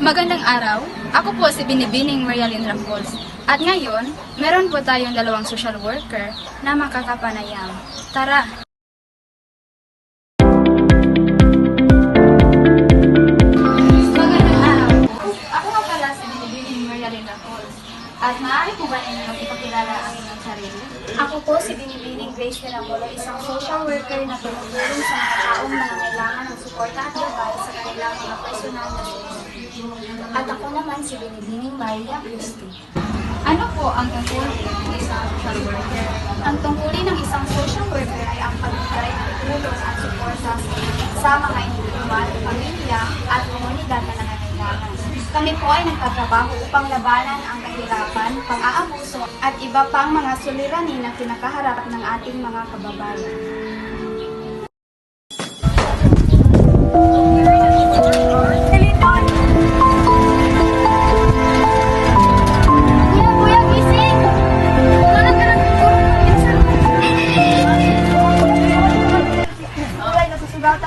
Magandang araw. Ako po si Binibining Marialyn Rampols. At ngayon, meron po tayong dalawang social worker na makakapanayam. Tara! Magandang araw po. Ako nga pala si Binibining Marialyn Rampols. At maaari po ba ninyong ipakilala ang inyong sarili? Ako po si Binibining Grace Mirambolo, isang social worker na tumutulong sa mga taong nangangailangan ng suporta at gabay sa kanilang mga personal na sitwasyon. At ako naman si Binibining Maria Christie. Ano po ang tungkulin ng isang social worker? Ang tungkulin ng isang social worker ay ang pagbigay ng tulong at suporta sa mga individual, pamilya at komunidad na nangangailangan. Kami po ay nagtatrabaho upang labanan ang kahirapan, pang-aabuso at iba pang mga suliranin na kinakaharap ng ating mga kababayan.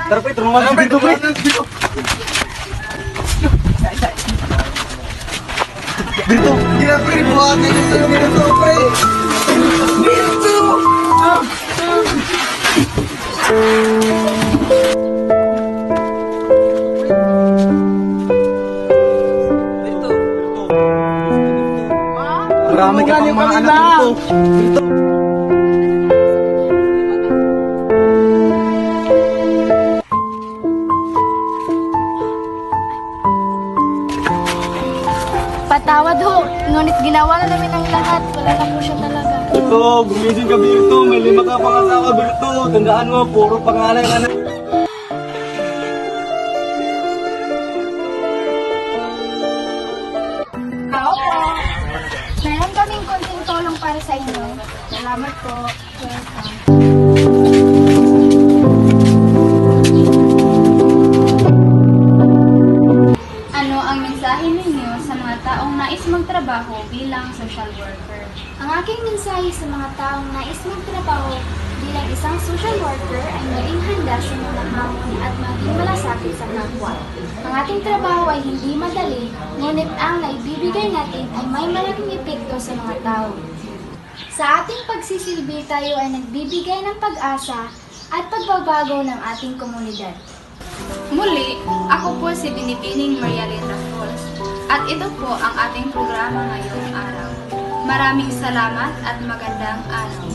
Tara pre, tulungan natin dito pre. Dito. Gila pre, buhatin yung sa dito pre. Dito. Marami ka pang mga anak dito. Dito. Patawad ho, ngunit ginawa na namin ang lahat. Wala na po siya talaga. Ito, gumising ka Birto. May 5 ka pang asawa Birto. Tandaan mo, puro pangalan ka na. Tao po. Meron kaming konting tulong para sa inyo. Salamat po. Welcome. Ano ang mensahe ninyo sa mga taong nais magtrabaho bilang social worker? Ang aking mensahe sa mga taong nais magtrabaho bilang isang social worker ay maging handa sa mga hamon at maging malasakit sa kapwa. Ang ating trabaho ay hindi madali, ngunit ang naibibigay natin ay may malaking epekto sa mga tao. Sa ating pagsisilbi, tayo ay nagbibigay ng pag-asa at pagbabago ng ating komunidad. Muli, ako po si Binibining Marialyn Rampols at ito po ang ating programa ngayong araw. Maraming salamat at magandang araw.